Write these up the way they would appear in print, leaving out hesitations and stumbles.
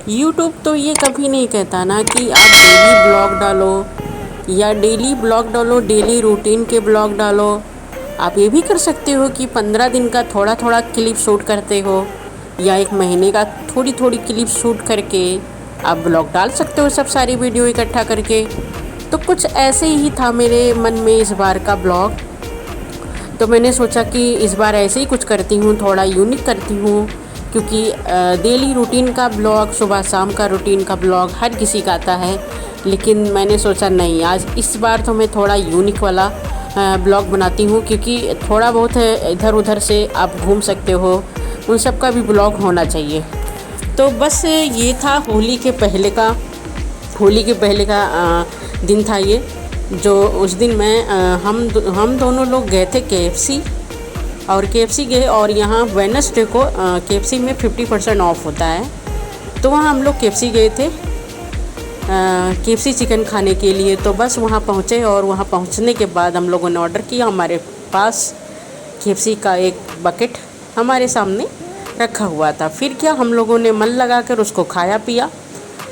YouTube तो ये कभी नहीं कहता ना कि आप डेली ब्लॉग डालो या डेली ब्लॉग डालो, डेली रूटीन के ब्लॉग डालो। आप ये भी कर सकते हो कि 15 दिन का थोड़ा थोड़ा क्लिप शूट करते हो या एक महीने का थोड़ी थोड़ी क्लिप शूट करके आप ब्लॉग डाल सकते हो, सब सारी वीडियो इकट्ठा करके। तो कुछ ऐसे ही था मेरे मन में इस बार का ब्लॉग। तो मैंने सोचा कि इस बार ऐसे ही कुछ करती हूँ, थोड़ा यूनिक करती हूँ, क्योंकि डेली रूटीन का ब्लॉग, सुबह शाम का रूटीन का ब्लॉग हर किसी का आता है। लेकिन मैंने सोचा नहीं, आज इस बार तो मैं थोड़ा यूनिक वाला ब्लॉग बनाती हूँ, क्योंकि थोड़ा बहुत है इधर उधर से आप घूम सकते हो, उन सब का भी ब्लॉग होना चाहिए। तो बस ये था होली के पहले का दिन था ये। जो उस दिन मैं हम दोनों लोग गए थे केएफसी, और केएफसी गए, और यहाँ वेडनेसडे को केएफसी में 50% ऑफ होता है। तो वहाँ हम लोग केएफसी गए थे केएफसी चिकन खाने के लिए। तो बस वहाँ पहुँचे, और वहाँ पहुँचने के बाद हम लोगों ने ऑर्डर किया। हमारे पास केएफसी का एक बकेट हमारे सामने रखा हुआ था। फिर क्या, हम लोगों ने मन लगा कर उसको खाया पिया,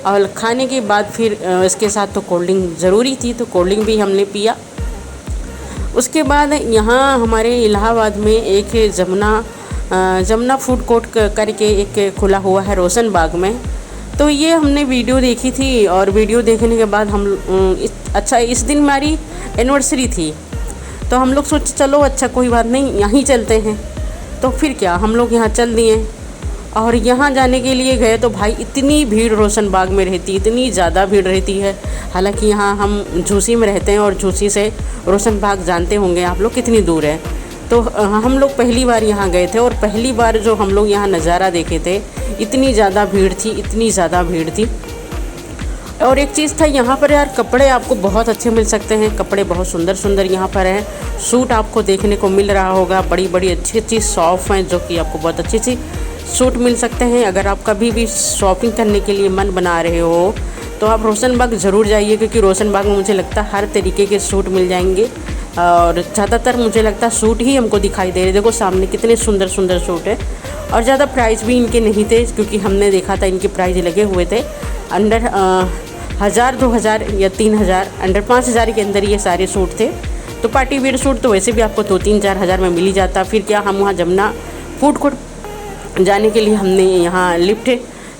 और खाने के बाद फिर इसके साथ तो कोल्ड ड्रिंक ज़रूरी थी, तो कोल्ड ड्रिंक भी हमने पिया। उसके बाद यहाँ हमारे इलाहाबाद में एक जमुना फूड कोर्ट करके एक खुला हुआ है रोशन बाग में। तो ये हमने वीडियो देखी थी, और वीडियो देखने के बाद अच्छा इस दिन हमारी एनिवर्सरी थी, तो हम लोग सोचे चलो अच्छा कोई बात नहीं, यहीं चलते हैं। तो फिर क्या, हम लोग यहाँ चल दिए, और यहाँ जाने के लिए गए तो भाई इतनी भीड़ रोशन बाग में रहती, इतनी ज़्यादा भीड़ रहती है। हालांकि यहाँ हम झूसी में रहते हैं, और झूसी से रोशन बाग जानते होंगे आप लोग कितनी दूर है। तो हम लोग पहली बार यहाँ गए थे, और पहली बार जो हम लोग यहाँ नज़ारा देखे थे, इतनी ज़्यादा भीड़ थी, इतनी ज़्यादा भीड़ थी। और एक चीज़ था यहाँ पर यार, कपड़े आपको बहुत अच्छे मिल सकते हैं, कपड़े बहुत सुंदर सुंदर यहाँ पर हैं। सूट आपको देखने को मिल रहा होगा, बड़ी बड़ी अच्छी अच्छी शॉप हैं जो कि आपको बहुत अच्छी अच्छी सूट मिल सकते हैं। अगर आप कभी भी शॉपिंग करने के लिए मन बना रहे हो तो आप रोशन बाग ज़रूर जाइए, क्योंकि रोशन बाग में मुझे लगता है हर तरीके के सूट मिल जाएंगे, और ज़्यादातर मुझे लगता है सूट ही हमको दिखाई दे रहे। देखो सामने कितने सुंदर सुंदर सूट है, और ज़्यादा प्राइस भी इनके नहीं थे, क्योंकि हमने देखा था इनके प्राइस लगे हुए थे अंडर 1000, 2000 या 3000, अंडर 5000 के अंदर ये सारे सूट थे। तो पार्टी वेयर सूट तो वैसे भी आपको 2-3-4 हज़ार में मिल ही जाता। फिर क्या, हम वहाँ जमुना फूड कोर्ट जाने के लिए हमने यहाँ लिफ्ट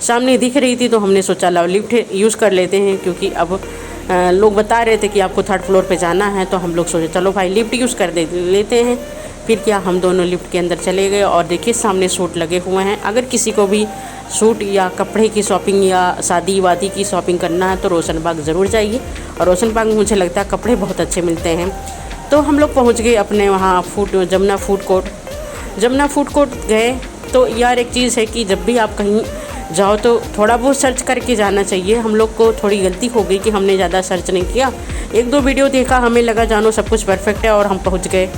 सामने दिख रही थी, तो हमने सोचा लो लिफ्ट यूज़ कर लेते हैं, क्योंकि अब लोग बता रहे थे कि आपको 3rd फ्लोर पे जाना है। तो हम लोग सोचे चलो भाई लिफ्ट यूज़ कर लेते हैं। फिर क्या, हम दोनों लिफ्ट के अंदर चले गए, और देखिए सामने सूट लगे हुए हैं। अगर किसी को भी सूट या कपड़े की शॉपिंग या शादी वादी की शॉपिंग करना है तो रोशन बाग ज़रूर जाइए, और रोशन बाग में मुझे लगता है कपड़े बहुत अच्छे मिलते हैं। तो हम लोग पहुंच गए अपने वहाँ जमुना फूड कोर्ट गए। तो यार एक चीज़ है कि जब भी आप कहीं जाओ तो थोड़ा बहुत सर्च करके जाना चाहिए। हम लोग को थोड़ी गलती हो गई कि हमने ज़्यादा सर्च नहीं किया, 1-2 वीडियो देखा, हमें लगा जानो सब कुछ परफेक्ट है, और हम पहुँच गए।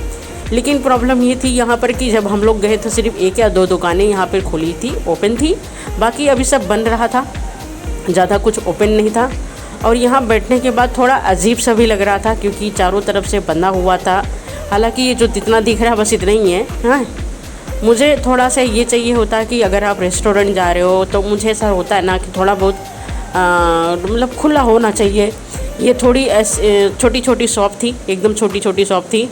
लेकिन प्रॉब्लम ये थी यहाँ पर कि जब हम लोग गए तो सिर्फ 1 या 2 दुकानें यहाँ पर खुली थी, ओपन थी, बाकी अभी सब बन रहा था, ज़्यादा कुछ ओपन नहीं था। और यहाँ बैठने के बाद थोड़ा अजीब सा भी लग रहा था, क्योंकि चारों तरफ से बंधा हुआ था। हालांकि ये जो जितना दिख रहा है बस इतना ही है। हाँ, मुझे थोड़ा सा ये चाहिए होता है कि अगर आप रेस्टोरेंट जा रहे हो तो मुझे ऐसा होता है ना कि थोड़ा बहुत मतलब खुला होना चाहिए। ये थोड़ी छोटी छोटी शॉप थी, एकदम छोटी छोटी शॉप थी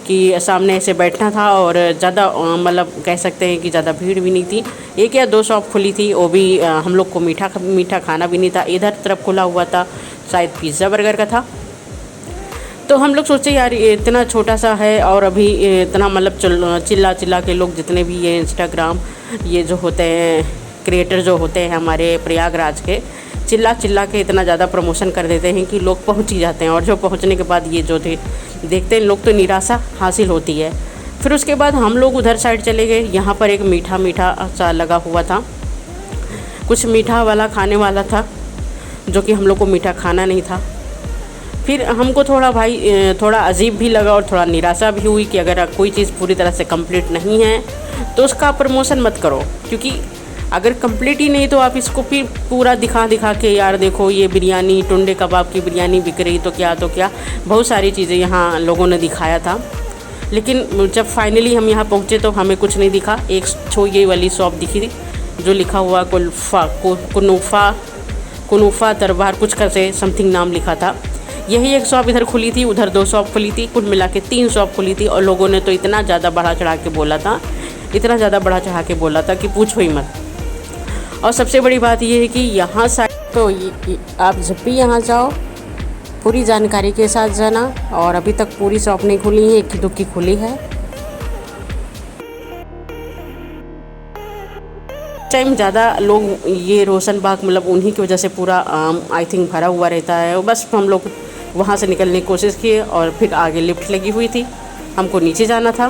कि सामने ऐसे बैठना था, और ज़्यादा मतलब कह सकते हैं कि ज़्यादा भीड़ भी नहीं थी। 1 या 2 शॉप खुली थी, वो भी हम लोग को मीठा खाना भी नहीं था। इधर तरफ खुला हुआ था, शायद पिज़्ज़ा बर्गर का था। तो हम लोग सोचे यार ये इतना छोटा सा है, और अभी इतना मतलब चिल्ला के लोग जितने भी ये इंस्टाग्राम ये जो होते हैं क्रिएटर जो होते हैं हमारे प्रयागराज के, चिल्ला के इतना ज़्यादा प्रमोशन कर देते हैं कि लोग पहुंच ही जाते हैं, और जो पहुंचने के बाद ये जो देखते हैं लोग तो निराशा हासिल होती है। फिर उसके बाद हम लोग उधर साइड चले गए। यहाँ पर एक मीठा सा लगा हुआ था, कुछ मीठा वाला खाने वाला था, जो कि हम लोग को मीठा खाना नहीं था। फिर हमको थोड़ा अजीब भी लगा, और थोड़ा निराशा भी हुई कि अगर कोई चीज़ पूरी तरह से कंप्लीट नहीं है तो उसका प्रमोशन मत करो, क्योंकि अगर कंप्लीट ही नहीं तो आप इसको फिर पूरा दिखा के यार देखो ये बिरयानी, टुंडे कबाब की बिरयानी बिक रही, तो क्या बहुत सारी चीज़ें यहाँ लोगों ने दिखाया था। लेकिन जब फाइनली हम यहाँ पहुँचे तो हमें कुछ नहीं दिखा। एक ये वाली शॉप दिखी थी, जो लिखा हुआ कुनूफ़ा दरबार कुछ करके समथिंग नाम लिखा था। यही एक शॉप इधर खुली थी, उधर 2 शॉप खुली थी, कुल मिला के 3 शॉप खुली थी। और लोगों ने तो इतना ज़्यादा बढ़ा चढ़ा के बोला था, इतना ज़्यादा बढ़ा चढ़ा के बोला था कि पूछो ही मत। और सबसे बड़ी बात ये है कि यहाँ तो आप जब भी यहाँ जाओ पूरी जानकारी के साथ जाना। और अभी तक पूरी शॉप नहीं खुली है, एक दुक्की खुली है। टाइम ज़्यादा लोग ये रोशन बाग मतलब उन्हीं की वजह से पूरा आई थिंक भरा हुआ रहता है। बस हम लोग वहाँ से निकलने की कोशिश किए और फिर आगे लिफ्ट लगी हुई थी, हमको नीचे जाना था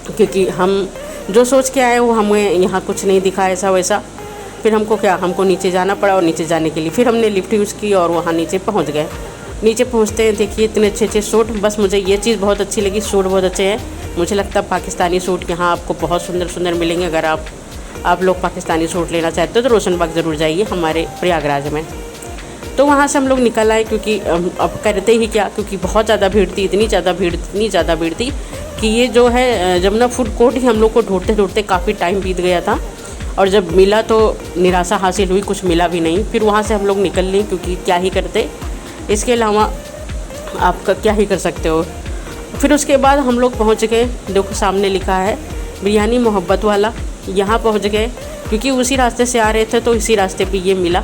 क्योंकि हम जो सोच के आए वो हमें यहाँ कुछ नहीं दिखा ऐसा वैसा। फिर हमको नीचे जाना पड़ा और नीचे जाने के लिए फिर हमने लिफ्ट यूज़ की और वहाँ नीचे पहुँच गए। नीचे पहुँचते हैं देखिए इतने अच्छे सूट। बस मुझे ये चीज़ बहुत अच्छी लगी, सूट बहुत अच्छे हैं। मुझे लगता है पाकिस्तानी सूट यहाँ आपको बहुत सुंदर मिलेंगे। अगर आप लोग पाकिस्तानी सूट लेना चाहते हो तो रोशन बाग ज़रूर जाइए हमारे प्रयागराज में। तो वहाँ से हम लोग निकल आए क्योंकि अब करते ही क्या, क्योंकि बहुत ज़्यादा भीड़ थी, इतनी ज़्यादा भीड़ थी कि ये जो है जमुना फूड कोर्ट ही हम लोग को ढूंढते काफ़ी टाइम बीत गया था। और जब मिला तो निराशा हासिल हुई, कुछ मिला भी नहीं। फिर वहाँ से हम लोग निकल लिए क्योंकि क्या ही करते, इसके अलावा आपका क्या ही कर सकते हो। फिर उसके बाद हम लोग पहुँच गए, देखो सामने लिखा है बिरयानी मोहब्बत वाला। यहाँ पहुँच गए क्योंकि उसी रास्ते से आ रहे थे तो इसी रास्ते पे ये मिला।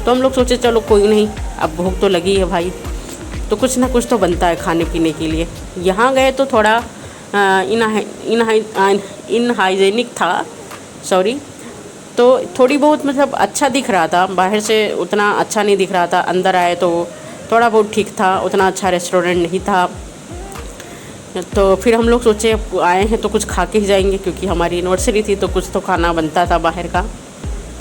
तो हम लोग सोचे चलो कोई नहीं, अब भूख तो लगी है भाई, तो कुछ ना कुछ तो बनता है खाने पीने के लिए। यहाँ गए तो थोड़ा इनहाइजेनिक था, सॉरी। तो थोड़ी बहुत मतलब अच्छा दिख रहा था, बाहर से उतना अच्छा नहीं दिख रहा था। अंदर आए तो थोड़ा बहुत ठीक था, उतना अच्छा रेस्टोरेंट नहीं था। तो फिर हम लोग सोचे आए हैं तो कुछ खा के ही जाएंगे क्योंकि हमारी एनिवर्सरी थी तो कुछ तो खाना बनता था बाहर का।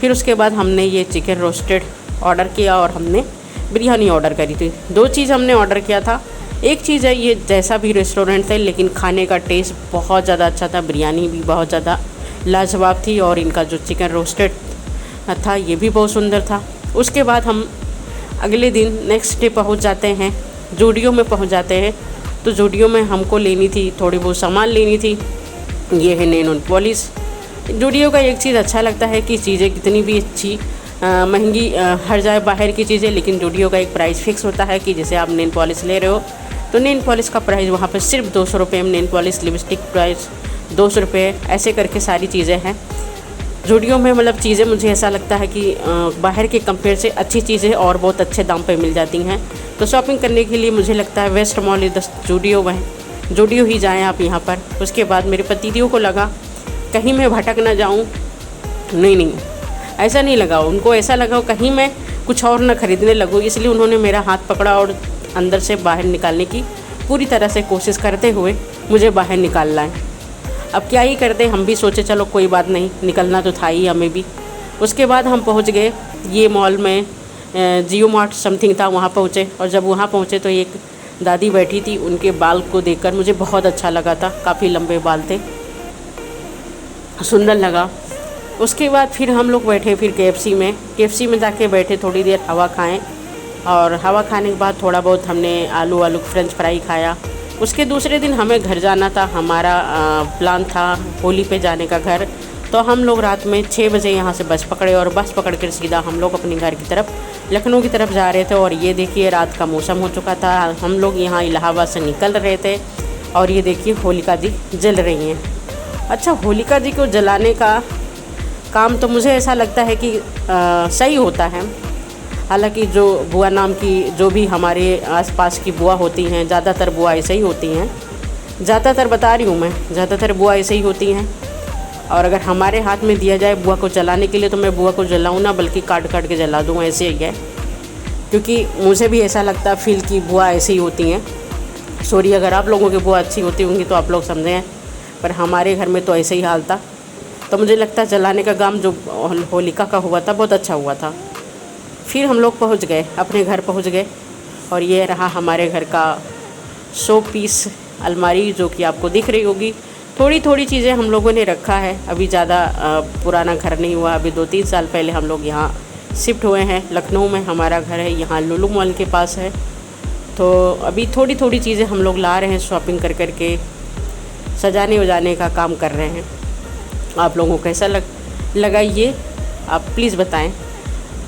फिर उसके बाद हमने ये चिकन रोस्टेड ऑर्डर किया और हमने बिरयानी ऑर्डर करी थी। 2 चीज़ हमने ऑर्डर किया था। एक चीज़ है ये जैसा भी रेस्टोरेंट थे लेकिन खाने का टेस्ट बहुत ज़्यादा अच्छा था, बिरयानी भी बहुत ज़्यादा लाजवाब थी और इनका जो चिकन रोस्टेड था ये भी बहुत सुंदर था। उसके बाद हम अगले दिन नेक्स्ट डे पहुंच जाते हैं, जूडियो में पहुंच जाते हैं। तो जूडियो में हमको लेनी थी, थोड़ी बहुत सामान लेनी थी। ये है नेल पॉलिश। जूडियो का एक चीज़ अच्छा लगता है कि चीज़ें कितनी भी अच्छी महंगी हर जाए बाहर की चीज़ें, लेकिन जूडियो का एक प्राइस फिक्स होता है कि जैसे आप नेल पॉलिश ले रहे हो तो नेल पॉलिश का प्राइस वहाँ पर सिर्फ 200 रुपये में, नेल पॉलिश लिपस्टिक प्राइस 200 रुपये, ऐसे करके सारी चीज़ें हैं जूडियो में। मतलब चीज़ें मुझे ऐसा लगता है कि बाहर के कंपेयर से अच्छी चीज़ें और बहुत अच्छे दाम पे मिल जाती हैं। तो शॉपिंग करने के लिए मुझे लगता है वेस्ट मॉल इधर जूडियो में, जूडियो ही जाएं आप यहाँ पर। उसके बाद मेरे पतिदेव को लगा कहीं मैं भटक ना जाऊँ, नहीं ऐसा नहीं लगा, उनको ऐसा लगा कहीं मैं कुछ और ना ख़रीदने लगूँ, इसलिए उन्होंने मेरा हाथ पकड़ा और अंदर से बाहर निकालने की पूरी तरह से कोशिश करते हुए मुझे बाहर निकालना है। अब क्या ही करते, हम भी सोचे चलो कोई बात नहीं, निकलना तो था ही हमें भी। उसके बाद हम पहुंच गए ये मॉल में, जियो मार्ट समथिंग था, वहाँ पहुँचे। और जब वहाँ पहुँचे तो एक दादी बैठी थी, उनके बाल को देखकर मुझे बहुत अच्छा लगा था, काफ़ी लंबे बाल थे, सुंदर लगा। उसके बाद फिर हम लोग बैठे फिर केएफसी में जाके बैठे, थोड़ी देर हवा खाएं। और हवा खाने के बाद थोड़ा बहुत हमने आलू फ्रेंच फ्राई खाया। उसके दूसरे दिन हमें घर जाना था, हमारा प्लान था होली पे जाने का घर। तो हम लोग रात में 6 बजे यहाँ से बस पकड़े और बस पकड़ कर सीधा हम लोग अपने घर की तरफ, लखनऊ की तरफ जा रहे थे। और ये देखिए रात का मौसम हो चुका था, हम लोग यहाँ इलाहाबाद से निकल रहे थे और ये देखिए होलिका जी जल रही हैं। अच्छा, होलिका जी को जलाने का काम तो मुझे ऐसा लगता है कि सही होता है। हालांकि जो बुआ नाम की जो भी हमारे आसपास की बुआ होती हैं, ज़्यादातर बुआ ऐसे ही होती हैं, ज़्यादातर बता रही हूँ मैं, ज़्यादातर बुआ ऐसे ही होती हैं। और अगर हमारे हाथ में दिया जाए बुआ को जलाने के लिए तो मैं बुआ को जलाऊँ ना, बल्कि काट के जला दूँ, ऐसे ही है। क्योंकि मुझे भी ऐसा लगता है फील कि बुआ ऐसी ही होती हैं। सॉरी अगर आप लोगों की बुआ अच्छी होती होंगी तो आप लोग समझें, पर हमारे घर में तो ऐसे ही हाल था। तो मुझे लगता है जलाने का काम जो होलिका का हुआ था बहुत अच्छा हुआ था। फिर हम लोग पहुंच गए, अपने घर पहुंच गए। और ये रहा हमारे घर का 100 पीस अलमारी जो कि आपको दिख रही होगी। थोड़ी चीज़ें हम लोगों ने रखा है, अभी ज़्यादा पुराना घर नहीं हुआ, अभी 2-3 साल पहले हम लोग यहाँ शिफ्ट हुए हैं। लखनऊ में हमारा घर है, यहाँ लुलु मॉल के पास है। तो अभी थोड़ी चीज़ें हम लोग ला रहे हैं, शॉपिंग कर के सजाने वजाने का काम कर रहे हैं। आप लोगों को लगाइए, आप प्लीज़ बताएं।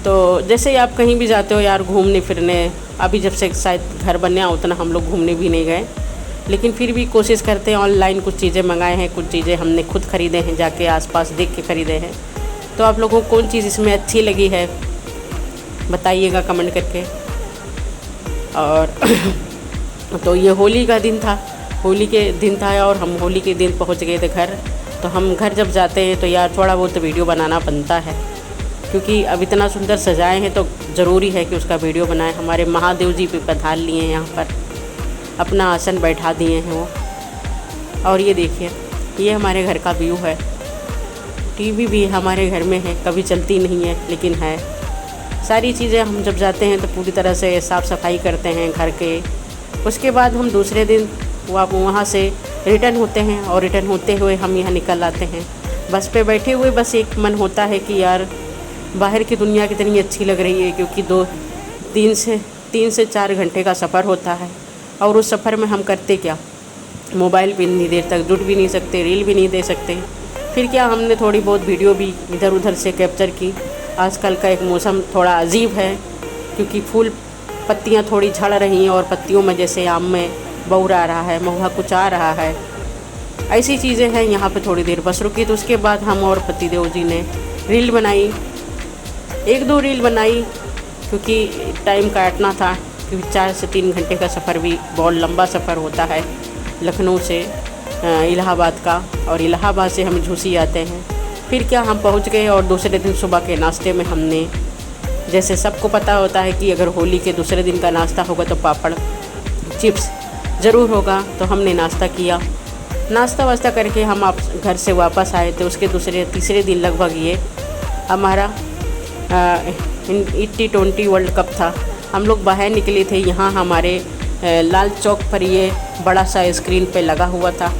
तो जैसे आप कहीं भी जाते हो यार घूमने फिरने, अभी जब से शायद घर बनया उतना हम लोग घूमने भी नहीं गए, लेकिन फिर भी कोशिश करते हैं। ऑनलाइन कुछ चीज़ें मंगाए हैं, कुछ चीज़ें हमने खुद ख़रीदे हैं, जाके आसपास देख के ख़रीदे हैं। तो आप लोगों को कौन चीज़ इसमें अच्छी लगी है बताइएगा कमेंट करके। और तो ये होली का दिन था, होली के दिन था और हम होली के दिन पहुंच गए थे घर। तो हम घर जब जाते हैं तो यार थोड़ा बहुत तो वीडियो बनाना बनता है, क्योंकि अब इतना सुंदर सजाए हैं तो ज़रूरी है कि उसका वीडियो बनाएं। हमारे महादेव जी भी पधार लिए हैं यहाँ पर, अपना आसन बैठा दिए हैं वो। और ये देखिए, ये हमारे घर का व्यू है। टीवी भी हमारे घर में है, कभी चलती नहीं है लेकिन है। सारी चीज़ें हम जब जाते हैं तो पूरी तरह से साफ़ सफाई करते हैं घर के। उसके बाद हम दूसरे दिन वहाँ से रिटर्न होते हैं और रिटर्न होते हुए हम यहाँ निकल आते हैं। बस पे बैठे हुए बस एक मन होता है कि यार बाहर की दुनिया कितनी अच्छी लग रही है, क्योंकि 3 से 4 घंटे का सफ़र होता है। और उस सफ़र में हम करते क्या, मोबाइल भी इतनी देर तक जुट भी नहीं सकते, रील भी नहीं दे सकते। फिर क्या, हमने थोड़ी बहुत वीडियो भी इधर उधर से कैप्चर की। आजकल का एक मौसम थोड़ा अजीब है, क्योंकि फूल पत्तियां थोड़ी झड़ रही हैं और पत्तियों में जैसे आम में बौर आ रहा है, महुआ कुछ आ रहा है, ऐसी चीज़ें हैं। यहाँ पे थोड़ी देर बस रुकी। तो उसके बाद हम और पतिदेव जी ने रील बनाई, 1-2 रील बनाई, क्योंकि टाइम काटना था, क्योंकि 4 से 3 घंटे का सफ़र भी बहुत लंबा सफ़र होता है लखनऊ से इलाहाबाद का, और इलाहाबाद से हम झूसी आते हैं। फिर क्या, हम पहुंच गए और दूसरे दिन सुबह के नाश्ते में हमने, जैसे सबको पता होता है कि अगर होली के दूसरे दिन का नाश्ता होगा तो पापड़ चिप्स ज़रूर होगा, तो हमने नाश्ता किया। नाश्ता वास्ता करके हम आप घर से वापस आए थे। उसके तीसरे दिन लगभग ये हमारा T20 वर्ल्ड कप था। हम लोग बाहर निकले थे, यहाँ हमारे लाल चौक पर ये बड़ा सा स्क्रीन पे लगा हुआ था।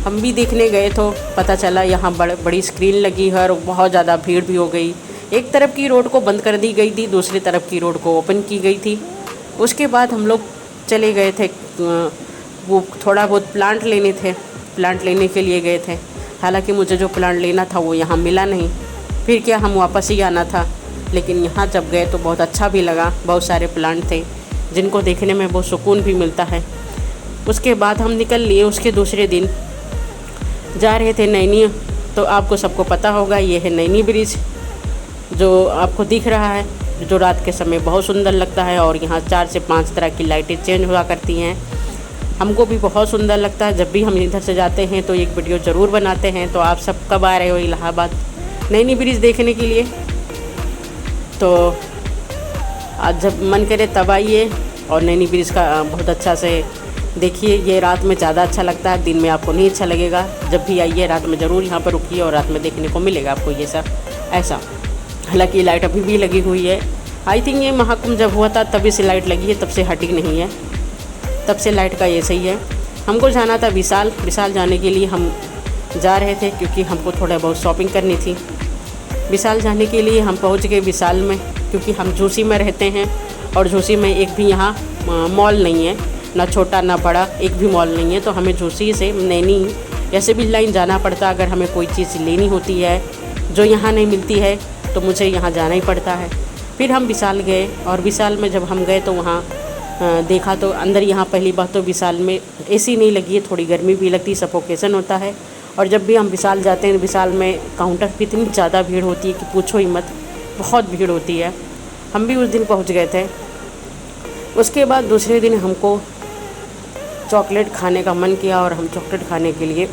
हम भी देखने गए तो पता चला यहाँ बड़ी स्क्रीन लगी है और बहुत ज़्यादा भीड़ भी हो गई। एक तरफ की रोड को बंद कर दी गई थी, दूसरी तरफ की रोड को ओपन की गई थी। उसके बाद हम लोग चले गए थे, वो थोड़ा बहुत प्लांट लेने थे, प्लांट लेने के लिए गए थे। हालांकि मुझे जो प्लांट लेना था वो यहाँ मिला नहीं। फिर क्या, हम वापस ही आना था। लेकिन यहाँ जब गए तो बहुत अच्छा भी लगा, बहुत सारे प्लांट थे जिनको देखने में बहुत सुकून भी मिलता है। उसके बाद हम निकल लिए। उसके दूसरे दिन जा रहे थे नैनी। तो आपको सबको पता होगा, ये है नैनी ब्रिज जो आपको दिख रहा है, जो रात के समय बहुत सुंदर लगता है। और यहाँ 4 से 5 तरह की लाइटें चेंज हुआ करती हैं। हमको भी बहुत सुंदर लगता है। जब भी हम इधर से जाते हैं तो एक वीडियो ज़रूर बनाते हैं। तो आप सब कब आ रहे हो इलाहाबाद नैनी ब्रिज देखने के लिए? तो आज जब मन करे तब आइए और नैनी ब्रिज का बहुत अच्छा से देखिए। ये रात में ज़्यादा अच्छा लगता है, दिन में आपको नहीं अच्छा लगेगा। जब भी आइए रात में ज़रूर यहाँ पर रुकिए और रात में देखने को मिलेगा आपको ये सब ऐसा। हालांकि लाइट अभी भी लगी हुई है। आई थिंक ये महाकुंभ जब हुआ था तभी से लाइट लगी है, तब से हटी नहीं है, तब से लाइट का ये सही है। हमको जाना था विशाल जाने के लिए हम जा रहे थे, क्योंकि हमको थोड़ा बहुत शॉपिंग करनी थी। विशाल जाने के लिए हम पहुंच गए विशाल में, क्योंकि हम झूसी में रहते हैं और झूसी में एक भी यहाँ मॉल नहीं है, ना छोटा ना बड़ा, एक भी मॉल नहीं है। तो हमें झूसी से नैनी या सिविल लाइन जाना पड़ता। अगर हमें कोई चीज़ लेनी होती है जो यहाँ नहीं मिलती है तो मुझे यहाँ जाना ही पड़ता है। फिर हम विशाल गए और विशाल में जब हम गए तो वहाँ देखा तो अंदर यहाँ पहली बात तो विशाल में एसी नहीं लगी है, थोड़ी गर्मी भी लगती है, सफोकेशन होता है। और जब भी हम विशाल जाते हैं, विशाल में काउंटर पे इतनी ज़्यादा भीड़ होती है कि पूछो ही मत, बहुत भीड़ होती है। हम भी उस दिन पहुँच गए थे। उसके बाद दूसरे दिन हमको चॉकलेट खाने का मन किया और हम चॉकलेट खाने के लिए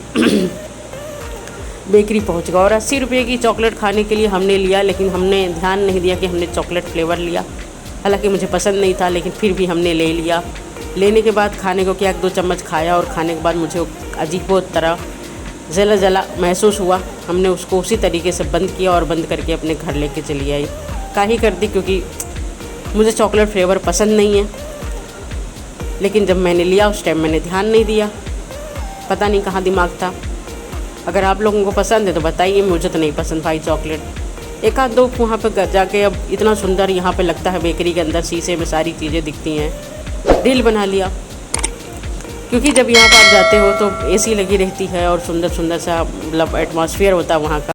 बेकरी पहुंच गए। और 80 रुपये की चॉकलेट खाने के लिए हमने लिया, लेकिन हमने ध्यान नहीं दिया कि हमने चॉकलेट फ्लेवर लिया। हालांकि मुझे पसंद नहीं था, लेकिन फिर भी हमने ले लिया। लेने के बाद खाने को क्या 1-2 चम्मच खाया और खाने के बाद मुझे अजीब तरह जला महसूस हुआ। हमने उसको उसी तरीके से बंद किया और बंद करके अपने घर लेके चली आई। काहे कर दी, क्योंकि मुझे चॉकलेट फ्लेवर पसंद नहीं है। लेकिन जब मैंने लिया उस टाइम मैंने ध्यान नहीं दिया, पता नहीं कहाँ दिमाग था। अगर आप लोगों को पसंद है तो बताइए, मुझे तो नहीं पसंद भाई चॉकलेट। 1-2 वहाँ पे जाके, अब इतना सुंदर यहाँ पे लगता है बेकरी के अंदर, शीशे में सारी चीज़ें दिखती हैं। रील बना लिया, क्योंकि जब यहाँ पर आप जाते हो तो एसी लगी रहती है और सुंदर सुंदर सा मतलब एटमॉस्फेयर होता है वहाँ का।